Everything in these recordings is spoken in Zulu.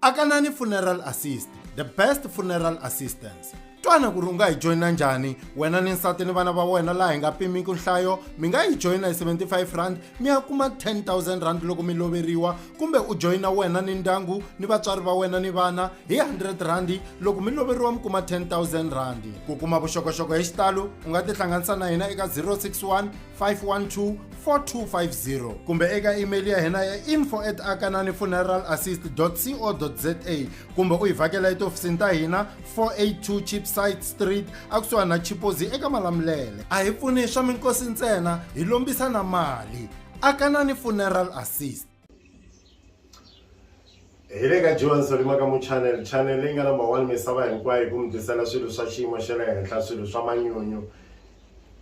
Akanani Funeral Assist, the best funeral assistance. Twana ku ri u nga hi joyina njhani wena ni nsati ni vana va wena laha hi nga pimiki nhlayo mi nga hi joyina hi 75 rand mi ya kuma 10,000 rand loko mi loveriwa kumbe u joyina wena ni ndyangu ni vatswari va wena ni vana hi 100 rand loko mi loveriwa mi kuma 10,000 rand. Ku kuma vuxokoxoko hi xitalo u nga tihlanganisa na hina eka 061 512 4250 kumbe eka email ya hina ya info@akananifuneralassist.co.za kumbe u hi vhakela etofisini ta hina 482 Cheapside Street akusuhana na Chipozi eka Malamulele. A hi pfuni swa minkosi ntsena, hi lombisa na mali. Akanani Funeral Assist. Hi le ka Joan Solimaka mu channel leyi nga number 1 misava hinkwayo ku mi tisela swilo swa xiyimo xa le henhla, swilo swa manyunyu.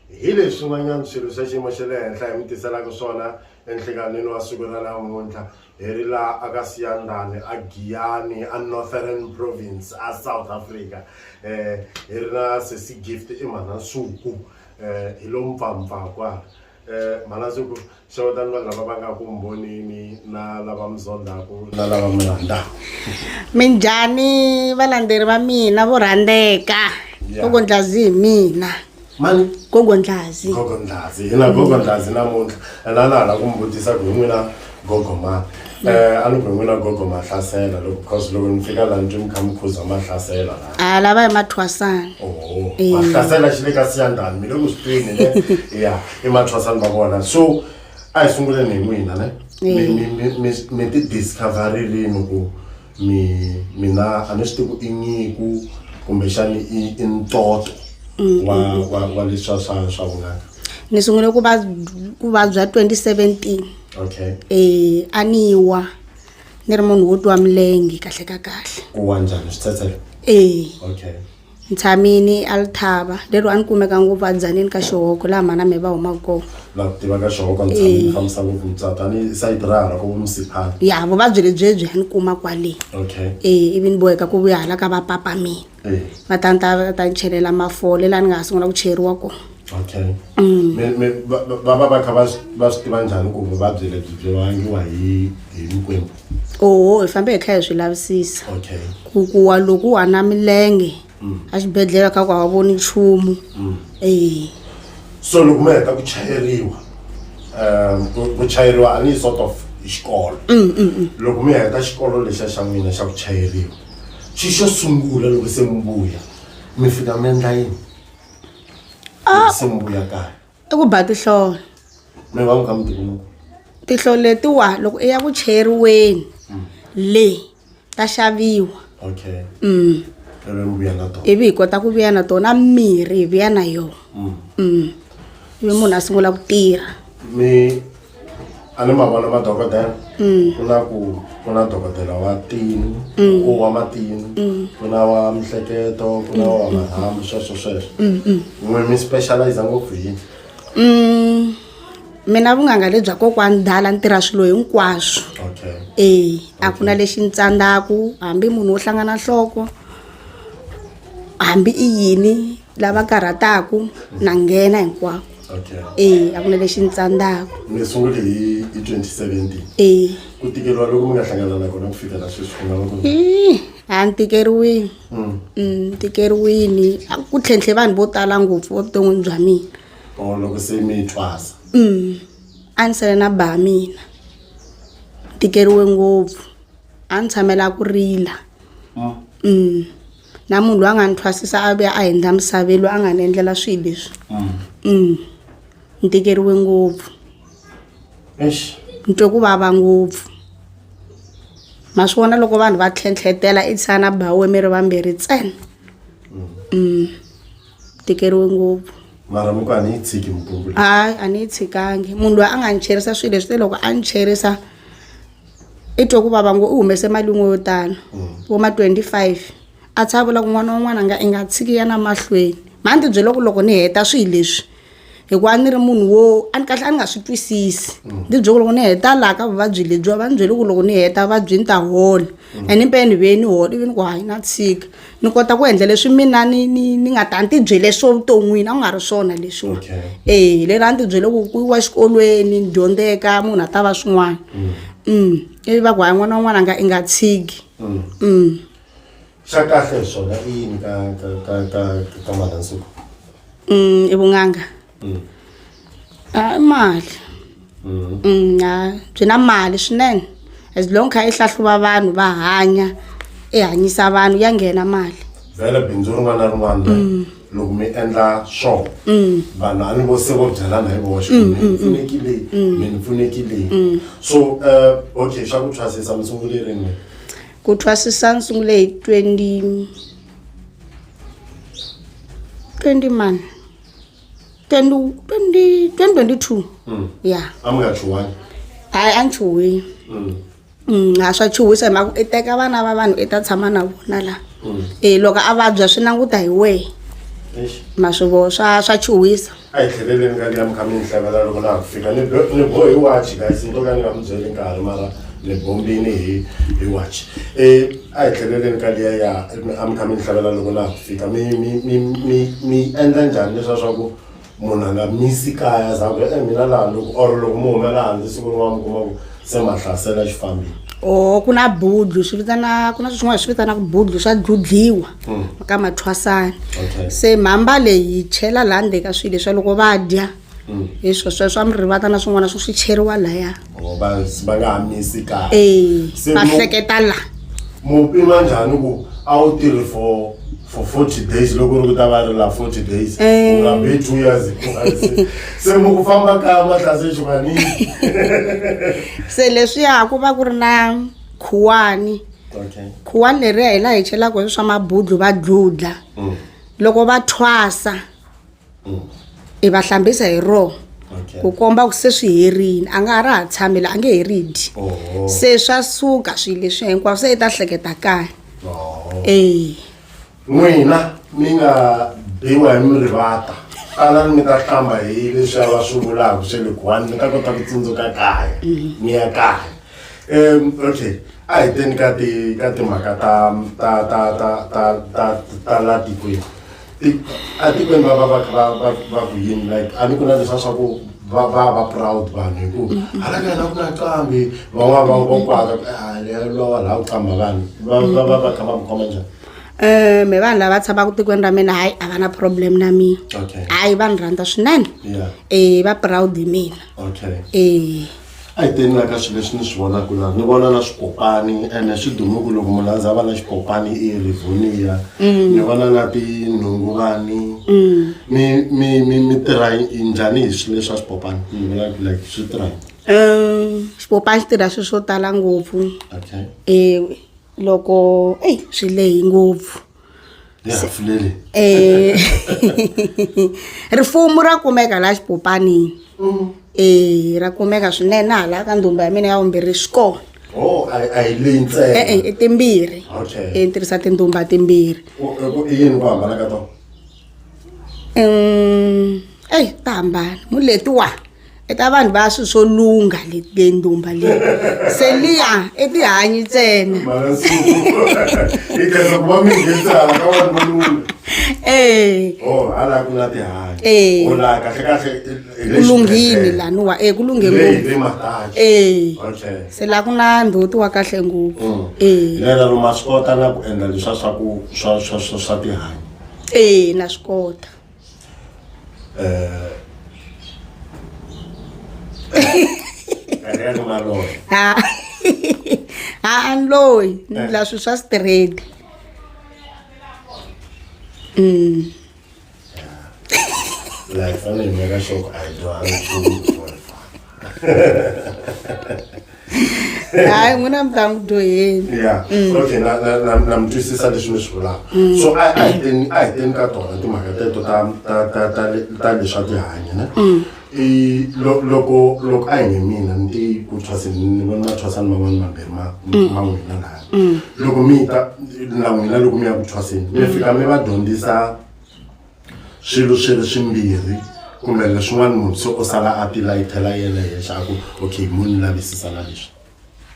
Hi leswi swin'wanyana swilo swa xiyimo xa le henhla hi mi tiselaka swona enhlekanini wa siku ra namuntlha. Hi ri la aka Siyandhani, a Giyani, a Northern Province, a South Africa. Hi ri na Sesi Gift eManasuku, hi lo mpfampfa kwa. Manasuku xewetani vanhu lava va nga ku mbonini na lava mi zondaku na lava mi rhandaku. Minjhani valandzeleri va mina vo rhandzeka. Gogodlazi hi mina. Mani? Gogodlazi. Gogodlazi. Hina Gogodlazi namuntlha. Hala ku mi vutisa ku hi n'wina Gogoma. A ni ku hi n'wina Gogoma Hlasela because loko ni fika laha ndzi mi kha mi khuza mahlasela la. Lava hi mathwasana. Mahlasela xi le ka Siyandhani mi le ku swi twini ne? Ya i mathwasana va vona. So a hi sunguleni hi n'wina ne? Mi ti discovery rini ku mina a ni swi tivi ku i nyiku kumbexani i ntoto wa leswa swa vunanga. Ni sungule ku vabya 2017. Okay. Aniwa ni ri munhu wo twa milenge kahle ka kahle. Ku wa njhani switshetshele? Okay. Ntsamini Althaba lero a ni kumeka ngopfu adzaneni ka xihoko laha mana me va humaka kona. La ku tiva ka xihoko ntsamini famisa ngopfu mutsata ni side rara ku musiphana. Ya vuvabyi lebyi a ni kuma kwale. Okay. Ivi ni boheka ku vuya hala ka va papa mina. Va ta chelela mafole la ni nga sungula ku cheriwa kona. Okay. Va kha va swi tiva njhani ku vuvabyi lebyi byi vangiwa hi mikwembu? Hi fambe hi kha hi swi lavisisa. Okay. Ku wa loko wa na milenge a xibedhlele kha ku va voni nchumu. So loko mi heta ku chayeriwa ani sort of xikolo. Loko mi heta xikolo lexa xa n'wina xa ku chayeriwa xo sungula loko se mi vuya mi fika mi endla yini? Se mi vuya kaya I ku ba tihlolo. Mi va mi kha mi tikuma tihlolo letiwa loko i ya ku cheriweni le ta xaviwa. Okay. Mi vuya na tona. Ivi hi kota ku vuya na tona mirhi hi vuya na yona. Ivi munhu a sungula ku tirha. A ni ma vona madokodela ku na dokodela wa tini ku wa matini ku na wa mihleketo ku na wa marhambu sweswo n'we mi specialize ngopfu hi mina vunganga lebya kokwani dala ni tirha swilo hinkwaswo. Okay. A ku na lexi ni tsandzaku hambi munhu wo hlangana nhloko hambi i yini lava karhataku na nghena hinkwako. Okay. A ku na lexi ni tsandzaku. Mi sungule hi 2017. Ku tikeriwa loko mi nga hlangana na kona ku fika la sweswi ku nga va ku a ni tikeriwini. Tikeriwini ku tlhentlhe vanhu vo tala ngopfu evuton'wini bya mina. Loko se mi twasa. A ni sele na ba mina tikeriwe ngopfu a ni tshamela ku rila. Na munhu loyi a nga ni thwasisa a vuya a hundza misaveni loyi a nga ni endlela swilo leswi. Ni tikeriwe ngopfu. Ni twe ku vava ngopfu. Ma swi vona loko vanhu va tlhentlhetela i tshana ba we mi ri vambirhi ntsena. Tikeriwe ngopfu. Mara mi ku a ni yi tshiki mpungula? A ni yi tshikangi. Munhu loyi a nga ni cherisa swilo leswi loko a ni cherisa i twe ku vava ngo u humese mali yin'we yo tano vo ma 25 a tshavula ku n'wana wun'wana i nga tshiki ya na mahlweni. Ma ni tibyela ku loko ni heta swilo leswi hikuva ni ri munhu wo a ni kahle a ni nga swi twisisi. Ni byela ku loko ni heta laha ka vuvabyi lebyi va ni byele ku loko ni heta vuvabyi ni ta hola and mpe ni ve ni hola ivi ni ku hayi na tshika ni kota ku endla leswi mina ni nga ta ni tibyele swo vuton'wini a ku nga ri swona leswiwa. Leri a ni tibyele ku yiwa xikolweni ni dyondzeka munhu a ta va swin'wana. ivi va ku hayi n'wana wun'wana i nga tshiki xa kahle swona i yini ka malansuku i vun'anga mali byi na mali swinene as long kha i hlahluva vanhu va hanya i hanyisa vanhu ya nghena mali vele bindzu rin'wana na rin'wana loko mi endla swo vanhu a ni vo se vo byelana hi voxe mi pfunekile so okay xa ku thwasisa mi sungule rini ku thwasisa ni sungule hi 2022 ya a mi nga chuwangi hayi a ni chuhi a swa chuhisa hi mhaka i teka vana va vanhu i ta tshama na vona la loko a vabya swi languta hi wehe ma swi vo swa chuhisa a hi tlheleleni ka liya mi kha mi ni hlavela loko na ha ku fika ni bohe hi watch guys nto ka ni nga mi byeli nkarhi mara ni bombini hi watch a hi tlheleleni ka liya ya a mi kha mi ni hlavela loko na ha ku fika mi endla njhani leswiya swa ku munhu a nga misi kaya za ku mina laha loko or loko mi humela handle siku rin'wana mi kuma ku se ma hlasela xifambini ku na budlu ku na swin'wana swi vitanaka budlu swa dludliwa ka mathwasani se mhamba leyi yi chela laha ndzeni ka swilo leswi loko va dya hi sweswo swa mirivata na swin'wana swo swi cheriwa laya va nga ha misi kaya va hleketa la mu pima njhani ku a wu tirhi for 40 days loko ri ku ta va ri la 40 days u nga be 2 years se mu ku famba kaya mahlase xivanini se leswiya ku va ku ri na khuwani khuwani leriya hi laha hi chelaka hi swa mabudlu va dludla loko va thwasa i va hlambisa hi rona ku komba ku se swi herile a nga ha ri ha tshamela a nge he ri dyi se swa suka swilo leswi hinkwaswo se i ta hleketa kaya n'wina mi nga biwa hi mirivata tanani mi ta hlamba hi leswiya va swi vulaka swe le khuwani mi ta kota ku tsundzuka kaya mi ya kaya okay a hi teni ka timhaka ta la tikweni a tikweni va ku yini like a ni ku na leswiya swa ku va proud vanhu hi ku hala ka hina ku nga qambi van'wana va kwata lowa laha ku qamba vanhu va kha va mi khoma njhani me vanhu lava tshamaka tikweni ra mina hayi a va na problem na mina hayi va ni rhandza swinene va proud hi mina a hi teni na ka swilo leswi ni swi vonaka laha ni vona na swipopani ene swi dumiku loko munhu a za va na xipopani eRivonia ni vona na tinhunguvani mi tirha njhani hi swilo leswa swipopani like swi tirha xipopani xi tirha swilo swo tala ngopfu loko swi lehi ngopfu rifumo ra kumeka laha xipopanini ra kumeka swinene na hala ka ndhumba ya mina ya vumbirhi swi kona a hi leyi ntsena i timbirhi ni tirhisa tindhumba timbirhi i yini ku hambana ka tona ta hambana mu letiwa i ta vanhu va swi swo lunga le ndhumba leyi se liya i tihanyi ntsena hala ku na tihanyi kulunghini laniwa ku lunghe ngopfu se la ku na ndzhuti wa kahle ngopfu lero ma swi kota na ku endla leswiya swa tihanyi na swi kota ni loyi ni la swilo swa straight like funny mega shock I do hayi n'wina mi ta n'wi dyoheni okay na mi twisisa leswi mi swi vulaka so a hi teni ka tona timhaka teto ta leswa tihanyi ne loko a hi nge mina ni ti ku thwaseni ni vona mathwasani man'wani mambirhi ma n'wina laha loko mi ta na n'wina loko mi ya ku thwaseni mi fika mi va dyondzisa swilo swimbirhi kumbe leswin'wana munhu se o sala a ti layithela yena hexa ku okay mo ni lavisisa na leswi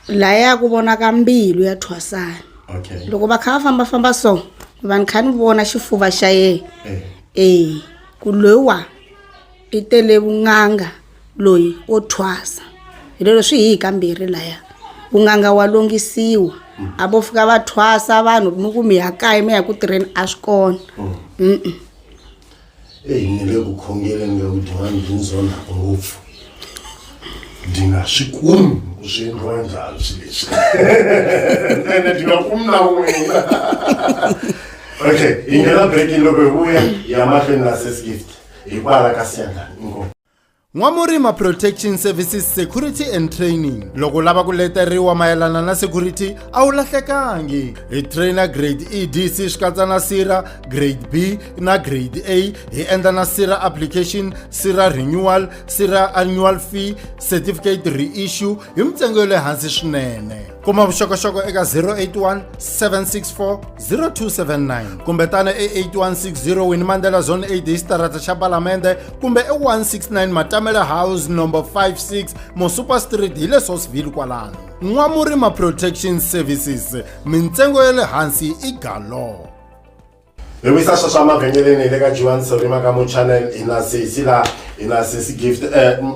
laya ku vona ka mbilu ya thwasani loko va kha va famba so va ni kha ni vona xifuva xa yena ku loyiwa i tele vun'anga loyi o thwasa hi lero swi hi kambirhi laya vunganga wa longisiwa a vo fika va thwasa vanhu mi ku mi ya kaya mi ya ku tirheni a swi kona ni le ku khongeleni nga ku din'wana dinzona ngopfu di nga swi kumi ku swi endliwa njhani swi leswi ene di nga kumi na n'wina okay hi nghena breaking loko hi vuya ya mahlweni na Sis Gift hikwalaho ka Siyandlani inkomu. N'wamurima Protection Services Security and Training. Loko lava ku leteriwa mayelana na security a wu lahlekangi. Hi trainer grade EDC swi katsa na SIRA, grade B na grade A. Hi endla na SIRA application, SIRA renewal, SIRA annual fee, certificate reissue hi mintsengo ya le hansi swinene. Kuma vuxokoxoko eka 081 764 0279 kumbe tana e8160 Winnie Mandela Zone 8 hi xitarata xa Palamende kumbe e169 Matamela House number 56 Mosupa Street hi le Sosville kwalano. N'wamurima Protection Services, mintsengo ya le hansi i galo. Lewisa swa mavhengeleni le ka Jiwan Serima ka mu channel ina Sis Gift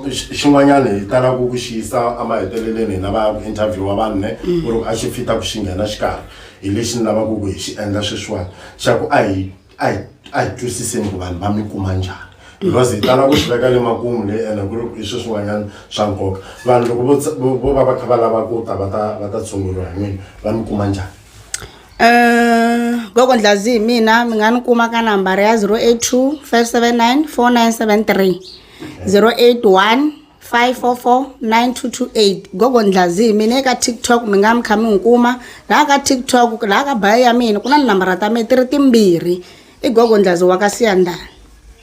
xin'wanyana hi tala ku xiyisa amaheteleleni na va interview wa vanhu ne ku ri a xi fita ku xi nghena xikarhi hi lexi ni lavaka ku hi xi endla sweswiwani xa ku a hi twisiseni ku vanhu va mi kuma njhani because hi tala ku xi veka le makumu le ene ku ri hi swi swin'wanyana swa nkoka vanhu loko vo va kha va lava ku ta va ta tshunguriwa hi n'wina va mi kuma njhani. Gogo Ndlazi mina mi nga ni kuma ka nambara ya 082 579 4973 081 544 9228. Gogo Ndlazi mina eka TikTok mi nga mi kha mi n'wi kuma laha ka TikTok laha ka bio ya mina ku na nambara ta mina ti ri timbirhi i Gogo Ndlazi wa ka Siyandlani.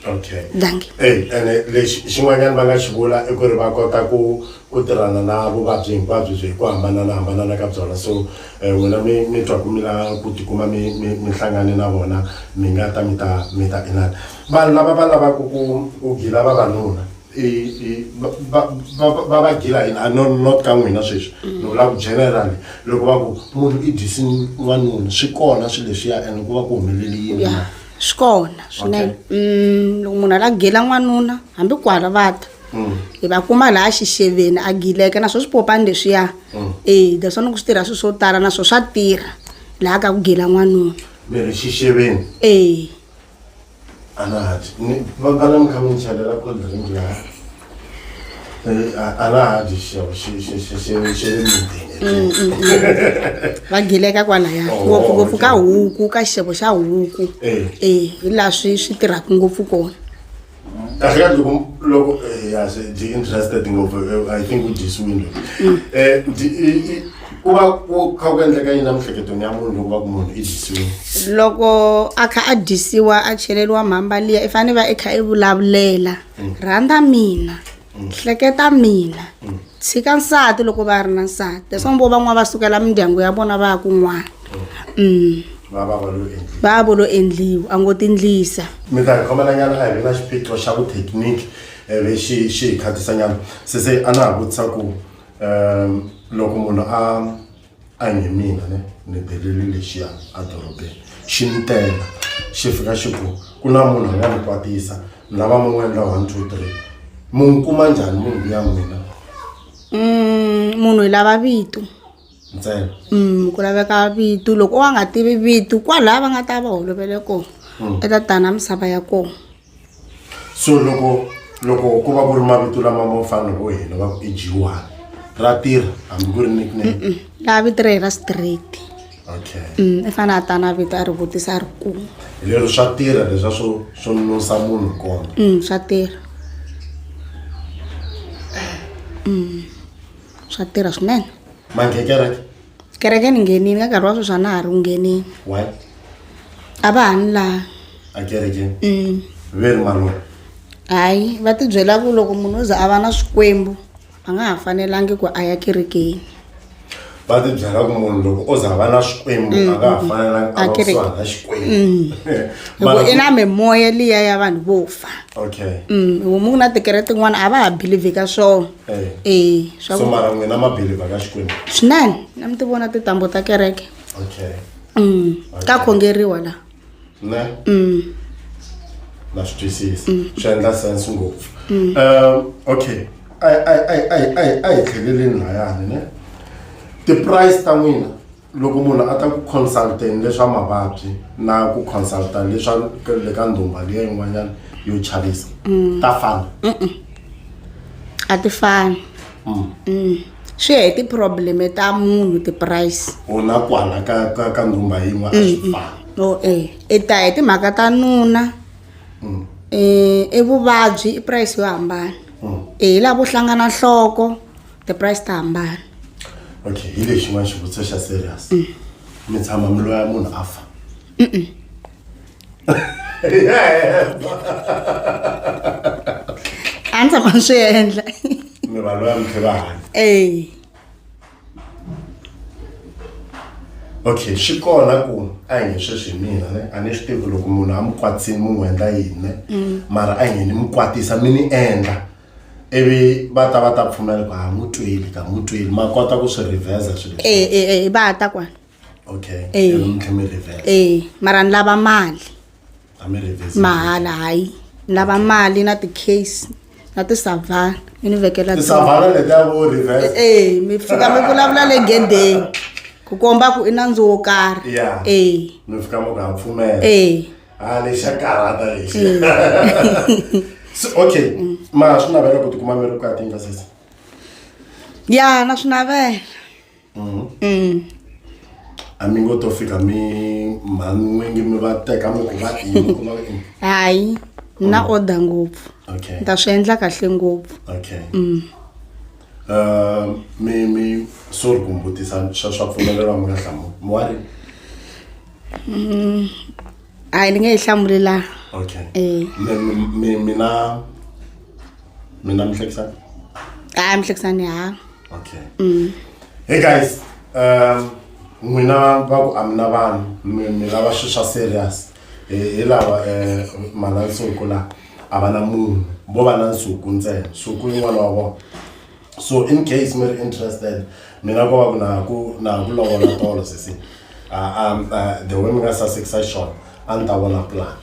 Okay. Danke. Ene lexi xin'wanyana va nga xi vula i ku ri va kota ku tirhana na vuvabyi hinkwabyo byi ku hambanana ka byona so wena mi twa ku mi lava ku tikuma mi hlangane na vona mi nga ta mi ta inana vanhu lava va lavaka ku gila vavanuna va gila not ka n'wina sweswi ni vula ku generally loko va ku munhu i dyisi n'wanuna swi kona swilo leswiya ene ku va ku humeleli yini na swi kona swinene loko munhu a la gila n'wanuna hambi kwala vata hi va kuma laha xixeveni a gileka naswo swi popani leswiya that's ku swi tirha swilo swo tala naswo swa tirha laha ka ku gila n'wanuna mi ri xixeveni anahati va na mi kha mi ni chelela cold drink laha anahati va gileka kwalaya ngopfungopfu ka huku ka xixevo xa huku hi laha swi tirhaka ngopfu kona. kahle loko di interested ngopfu I think u dyisiwile ku va ku kha ku endleka yini emihleketweni ya munhu loko va ku munhu i dyisiwile loko a kha a dyisiwa a cheleriwa mhamba liya i fanele va i kha i vulavulela rhandza mina hleketa mina tshika nsati loko va ri na nsati leswo mbo van'wana va sukela mindyangu ya vona va ya kun'wana va vo lo endliwa a ngo tindlisa mi ta khomelanyana ha hi na xiphiqo xa vu technique ve xi hi khatisanyana se a na ha vutisa ku loko munhu a nge mina ne ni deleli lexiya a dorobeni xi ni tela xi fika xi ku na munhu a nga ni kwatisa ni lava mi n'wi endla 1 2 3 munhu kuma njhani munhu ya n'wina munhu hi lava vito ntsena ku laveka vito loko wa nga tivi vito kwalaha va nga ta va holovele kona eta tana misava ya kona so loko ku va ku ri mavito lama mo fana vo hina va ku ejiwana ra tirha hambi ku ri nickname laha vito ri ra straight okay i fana a tana vito a ri vutisa a ri kuma lero swa tirha leswa swo nusa munhu kona swa tirha swa tirha swinene mange kereke ni nghenini ka nkarhi wa sweswi a na ha ri ku nghenini why a va hani laha a kereke ve ri maloro hayi va tibyela ku loko munhu u za a va na swikwembu a nga ha fanelangi ku a ya kerekeni va tibyela ku munhu loko o za a va na swikwembu a nga ha fanelangi a va kusuhani na xikwembu hikuva i na mimoya liya ya vanhu vo fa okay homu ku na tikereke tin'wana a va ha believe ka swona so mara n'wina mabeliva ka xikwembu swinene na mi ti vona tintambu ta kereke okay ka khongeriwa laha ne na swi twisisa swi endla sense ngopfu okay a hi tlheleleni layani ne ti-price ta n'wina loko munhu a ta ku consulteni leswa mavabyi na ku consulta leswa le ka ndhumba liya yin'wanyana yo chavisa ta fana a ti fani swi ya hi ti-problem ta munhu ti-price una kwala ka ndhumba yin'we a swi fani i ta hi timhaka ta nuna i vuvabyi i price yo hambana hi laha vo hlangana nhloko ti-price ta hambana. Okay, hi lexi xin'wana xivutiso xa serious mi tshama mi loya munhu a fa a ni tshama ni swi endla mi va loya mi tlhe va hanya okay swi kona ku a hi nge sweswi mina ne a ni swi tivi loko munhu a mi kwatisini mi n'wi endla yini ne mara a hi nge ni mi kwatisa mi ni endla ivi va ta pfumela ku ha mutweli ma kota ku swi reversa swilo va ta kwana okay mi tlhe mi reversa mara ni lava mali a mi reversa mahala hayi ni lava mali na ti-case na ti-savana mi ni vekela ti-savana letiya vo reversa mi fika mi vulavula le gedeni ku komba ku i nandzu wo karhi mi fika mi nga pfumela a lexi xa karata lexi so okay ma swi navela ku tikuma mi ri ku katinga sesi ya na swi navela a mi ngo to fika mi man'wingi mi va teka mi ku va yini kuma hayi na order ngopfu okay ta swi endla kahle ngopfu okay mi sorry ku mbutisa swa pfumeleriwa mi nga hlamu mi wa ri hayi ni nge yi hlamulela okay mina mihlekisani hayi mihlekisani ha okay hey guys n'wina va ku a mi na vanhu mi lava swilo swa serious hi lava mala nsuku la a va na munhu vo va na nsuku ntsena nsuku yin'wana wa vona so in case mi ri interested mina ko va ku na ku lovola tolo sisi the way mi nga sasekisa xona a ni ta vona plan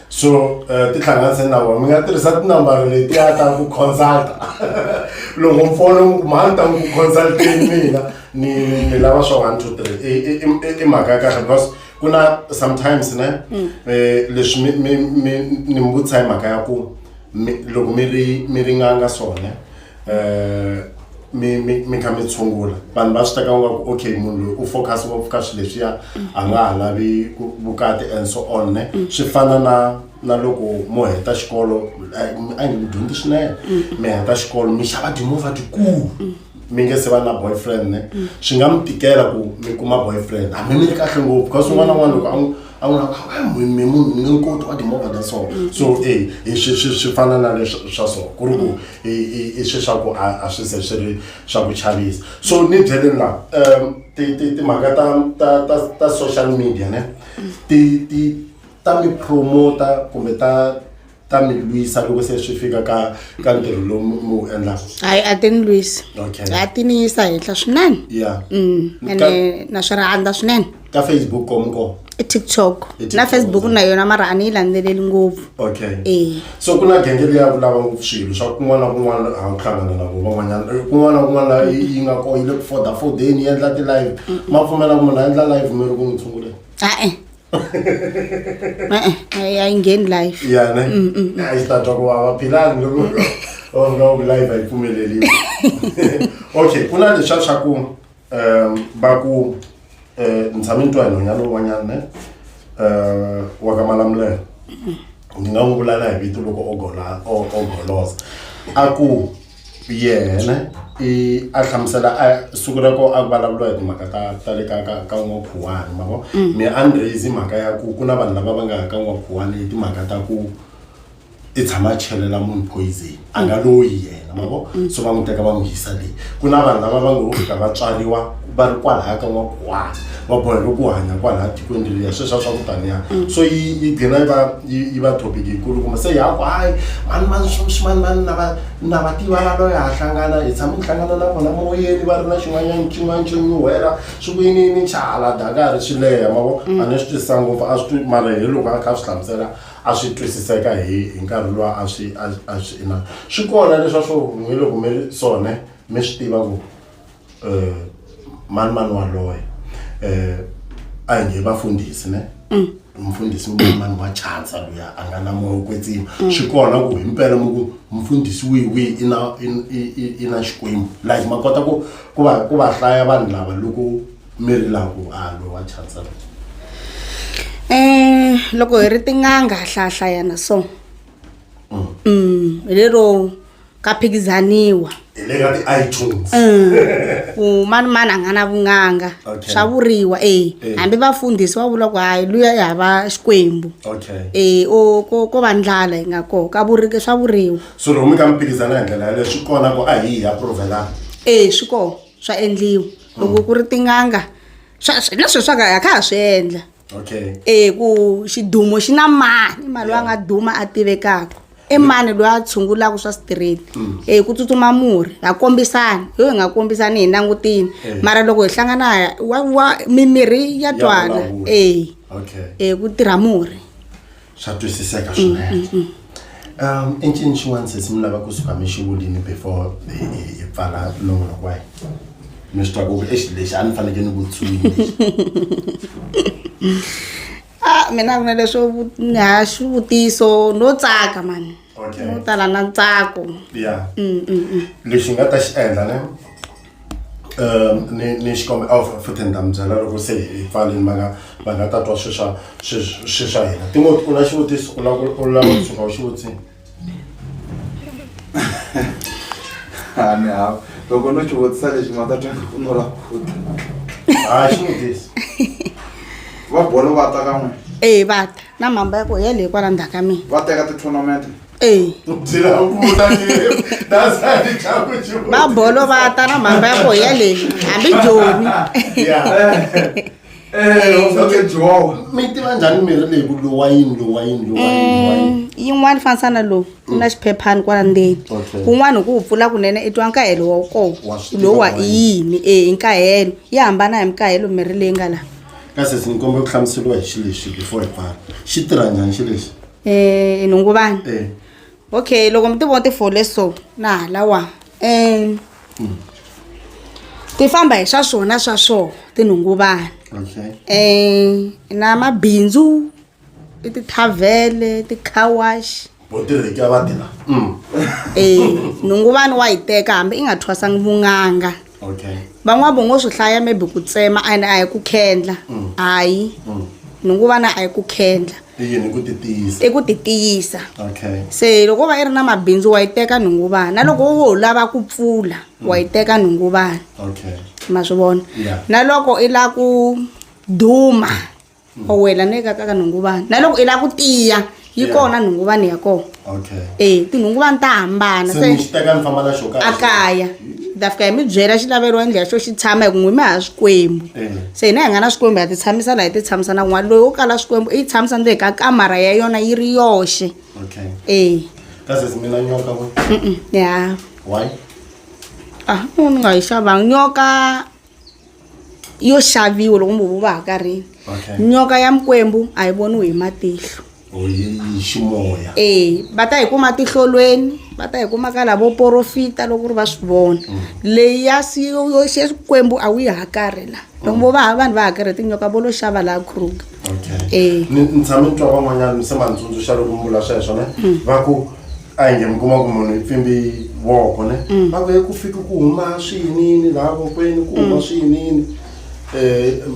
so tihlanganise na vona mi nga tirhisa tinambara letiya ta ku consulta loko mfono mani ta ku consulteni mina ni lava swa 1 2 3 i mhaka ya kahle because ku na sometimes ne leswi mi ni mbutisa hi mhaka ya ku loko mi ri nganga swona mi kha mi tshungula vanhu va swi teka nga ku okay munhu loyi u focus ngopfu ka swilo leswiya a nga ha lavi vukati and so on ne swi fana na loko mo heta xikolo a nge mi dyondzi swinene mi heta xikolo mi xava timovha tikulu mi nge se va na boyfriend ne swi nga mi tikela ku mi kuma boyfriend a mi ri kahle ngopfu because un'wana na un'wana loko a n'wi mi munhu ni nge koti wa timovha ta so swi fana na leswi swa so ku ri ku i swi swa ku a swi se swi ri swa ku chavisa so ni byeleni la timhaka ta social media ne ta mi promota kumbe ta mi lwisa loko se swi fika ka ntirho lowu mu endlaka hayi a ti ni lwisi okay a ti ni yisa henhla swinene ene na swi rhandza swinene ka Facebook ko TikTok na Facebook na yona mara a ni yi landzeleli ngopfu okay so ku na genge liya ku lava ngopfu swilo swa kun'wana na kun'wana a wu hlangana na vo van'wanyana kun'wana na kun'wana yi nga ko yi le ku for day ni endla ti-live ma pfumela ku munhu a endla live mi ri ku n'wi tshunguleni a yi ngheni live ya ne a yi ta twa ku vava philani loko ku live a yi pfumeleliwi okay ku na leswiya swa ku va ku ni tshame ni twa hi nhwanyana wun'wanyana ne wa ka Malamulele ni nga n'wi vula na hi vito loko ogoloza a ku yena a hlamusela a siku rako a vulavuriwa hi timhaka ta le ka n'waphuwani ma vo mi undraise mhaka ya ku na vanhu lava va nga ka n'waphuwani hi timhaka ta ku i tshama a chelela munhu poison a nga loyi yena ma vo so va n'wi teka va n'wi yisa leyi ku na vanhu lava va ngo fika va tswariwa va ri kwalaya ka n'waphuwani va boheka ku hanya kwalaya tikweni leriya sweswo swa ku taniya so yi gina yi va topic yikulu kuma se yaku hayi mani na va tiva va loyi ha hlangana hi tshame ni hlangana na vona moyeni va ri na xin'wanyana xo nyuhela swi ku yini xa hala dakari swi leha ma vo a ni swi twisisa ngopfu a swi mara hi loko a kha swi hlamusela a swi twisiseka hi nkarhi lowa a swi ina swi kona leswa swo n'wi loko mi ri swona mi swi tiva ku mani waloye a nge bafundisi ne umfundisi mani wa chance luya anganamoya kwetsima xikona ku himpela muku mfundisi wi ina xikwembu like makota ku va hlaya vanhu lava loko miri laku lo wa chance loko hi ri tin'anga hlayana so lero ka phikizaniwa le ka ti-iTunes ku mani a nga na vun'anga swa vuriwa hambi vafundhisi va vula ku hayi luya i hava xikwembu ko va ndlala hi nga koho swa vuriwa so lomu ka mphikizano hi ndlela yaleyo swi kona ku a hi approvelana swi koho swa endliwa loko ku ri tin'anga leswi swa ka ha swi endla ku xidumo xi na mani loyi a nga duma a tivekaka mani loyi a tshungulaka swa straight ku tsutsuma murhi ha kombisana hi nga kombisani hi langutini mara loko hi hlangana wa mimirhi ya twana ku tirha murhi swa twisiseka swinene i ncini xin'wana sesi mi lava kusuka mi xivulini before hi pfala nongonoko wa hina mi swi twa ku lexi a ni fanekele ni vutswini mina kuna leswo ha xivutiso no tsaka mani no tala na ntsako lexi nga ta xi endla ni xikombe futhi ni ta mi byela loko se hi pfalini va nga ta twa swi swa hina Timothy u na xivutiso u lava kusuka u xivutisi ni hava loko no xivutisa lexi nga ta twa ku no lava futhi xivutisi va bolo va ta ka n'we va ta na mhamba ya ku ya leyi kwala ndzhaku ka mina va teka ti-tournament va bolo va ta na mhamba ya ku ya leyi hambi joni mi tiva njhani mirhi leyi ku lowayini yin'wana fanisana lowu ku na xiphephani kwala ndzeni kun'wana ku wu pfula kunene i twa nkahelo wa koho lowu wa i yini i nkahelo yi hambana hi mikahelo mirhi leyi nga laha kasi si ni kombe ku hlamuseriwa hi xilexi before hi pfala xi tirha njhani xilexi nhunguvani okay loko mi ti vona tifole so na halawa ti famba hi swa swona tinhunguvani na mabindzu i tithavhele tikhawashi botirheki a va tirha nhunguvani wa yi teka hambi i nga thwasangi vun'anga van'wana vo ngo swi hlaya maybe ku tsema a hi ku khendla hayi nhunguvani a hi ku khendla i ku ti tiyisa se loko va i ri na mabindzu wa yi teka nhunguvani na loko wo lava ku pfula wa yi teka nhunguvani ma swi vona na loko i lava ku duma o wela ni ka nhunguvani na loko i lava ku tiya yi kona nhunguvani ya kona tinhunguvani ta hambana a kaya ta fika hi mi byela xilaveriwa endlela xo xi tshama hi ku n'wi mi ha swikwembu se hina hi nga na swikwembu ha ti tshamisa laha hi ti tshamisa na n'wana loyi wo kala swikwembu i yi tshamisa ndzeni ka kamara ya yona yi ri yoxe ya ni nga yi xavanga nyoka yo xaviwa loko mi va hakarhini nyoka ya mikwembu a yi voniwi hi matihlo ximoya va ta hi kuma tihlolweni va ta hi kuma ka lavo porofita loko ri va swi vona leyi ya xikwembu a wu yi hakarhela loko vanhu va hakarhe tinyoka vo lo xava laha Kruger ni tshame ni twa van'wanyana se manitsundzuxa loko mi vula sweswo ne va ku a hi nge mi kuma ku munhu hi pfimbi voko ne va ku ku fika ku huma swiyinini laha vokweni ku huma swiyinini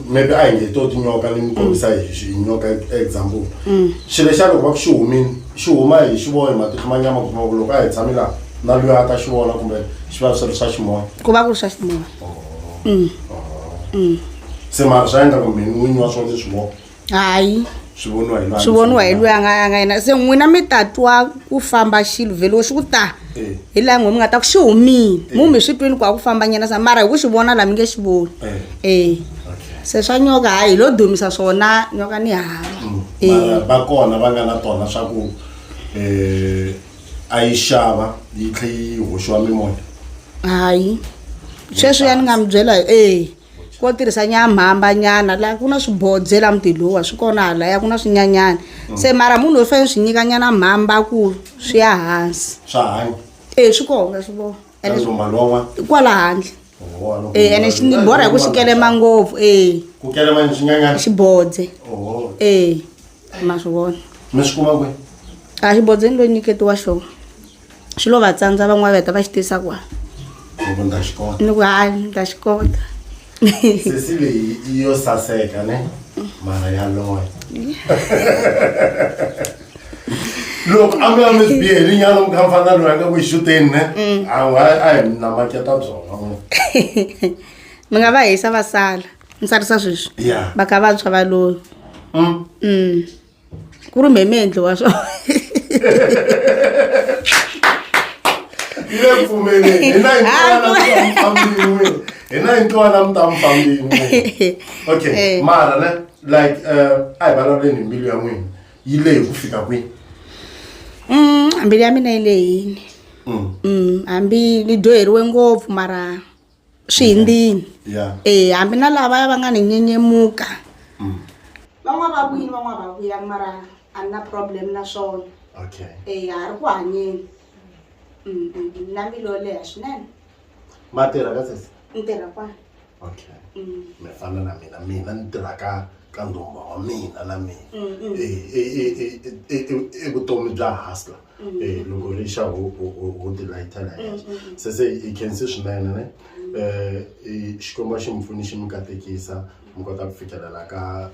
maybe a hi nge to tinyoka ni mi kombisa hi nyoka example xilo xa loko va ku xi humini xi huma hi xi vona hi matihlo manyama ku kuma ku loko a hi tshami laha na loyi a ta xi vona kumbe xi va swi ri swa ximoya ku va ku ri swa ximoya se mara swa endla ku mi n'winyi wa swona swi vona hayi swi voniwa hi loyi a nga yena se n'wina mi ta twa ku famba xilo vhelo xi ku ta hi laha n'we mi nga ta ku xi humile mu mi swi twini ku a ku famba nyana sa mara hi ku xi vona laha mi nge xi voni se swa nyoka hayi hi lo dumisa swona nyoka ni hava va kona va nga na tona swa ku a yi xava yi tlhe yi hoxiwa mimoya hayi sweswi ya ni nga mi byela ko tirhisa nyamhamba nyana laha ku na swibodze laha mutilowa swi kona halaya ku na swinyanyana se mara munhu loyi fanele swi nyika nyana mhamba ku swi ya hansi swa hanya swi kona swi vona kwala kwala handle ene xi ni borha hi ku xi kelema ngopfu ku kelema ni xinganga xibodze ma swi vona mi swi kuma kwe a xibodzeni lo nyiketiwa xona xi lo va tsandza van'wana va heta va xi tisa kwala loko nda xi kota ni ku hayi ni ta xi kota sesi leyi i yo saseka ne mara ya loya loko a mi ya mi sibiyeli nyana mi kha mfana loyi a nga ku xuteni ne a hi na maketa byona mi nga va hisa va sala ni tsarisa sweswi ya va kha vantshwa va loyi ku ri mheme endliwa swona ile pfumeleni hina hi ntwana mi ta mi fambini okay mara ne like a hi vulavuleni hi mbilu ya n'wina yi lehi ku fika kwihi mbilu ya mina yi lehini hambi ni dyoheriwe ngopfu mara swi hindzini hambi na lava va nga ni nyenyemuka van'wana va vuyini van'wana va vuya mara a ni na problem na swona okay ha ri ku hanyeni na mbilu yo leha swinene ma tirha ka sesi ni tirha kwani okay mi fana na mina ni tirha ka ndhumba wa mina na mina vutomi bya hustler loko ri xa ho tilayitela henhla sese i khensi swinene ne xikomba xi mi pfuni xi mi katekisa mi kota ku fikelela ka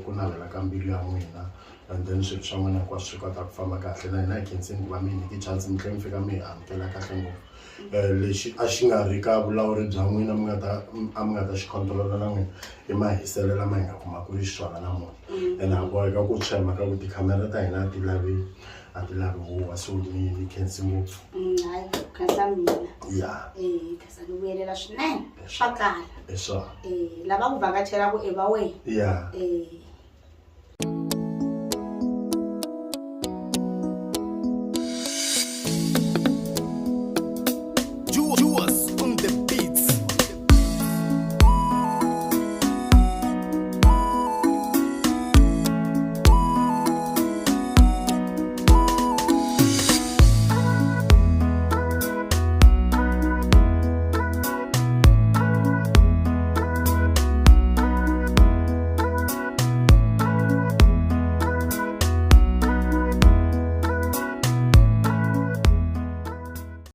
ku navela ka mbilu ya n'wina and then swilo swa n'wina hinkwaswo swi kota ku famba kahle na hina hi khensini ku va mi nyiki chance mi tlhela mi fika mi hi amukela kahle ngopfu lexi a xi nga ri ka vulawuri bya n'wina mi nga ta xi control-a na n'wina i mahiselo lama hi nga kuma ku ri xiswona namuntlha ene ha boheka ku tshwa hi mhaka ku tikhamera ta hina a ti lavi huwa so ni khensi ngopfu hayi khensa mina ya khensa ni vuyelela swinene swa kala i swona lava ku vhakachelaku i va wena ya